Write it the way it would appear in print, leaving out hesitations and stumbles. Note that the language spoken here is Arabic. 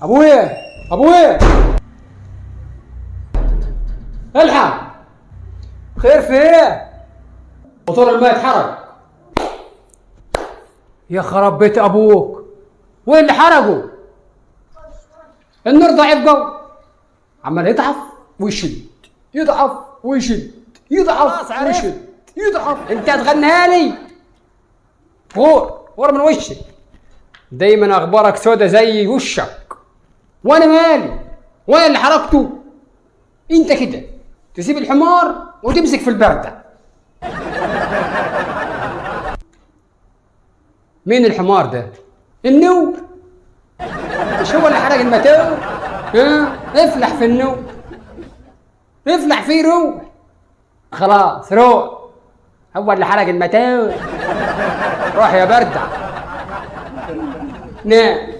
ابويا ابويا الحق، خير في ايه؟ موتور الماء اتحرق. يا خراب بيت ابوك، وين اللي حرقه؟ النور ضعيف قوي، عمال يضعف ويشد، يضعف ويشد، يضعف ويشد، يضعف. انت هتغنيها لي؟ غور من وشك، دايما اخبارك سودا زي وشك. وانا مالي؟ وانا اللي حركته؟ انت كده تسيب الحمار وتمسك في البرده. مين الحمار ده؟ النور، مش هو اللي حرق الماتور؟ ها افلح في النور، افلح فيه، روح خلاص، روح. هو اللي حرق الماتور، روح يا برده، نام.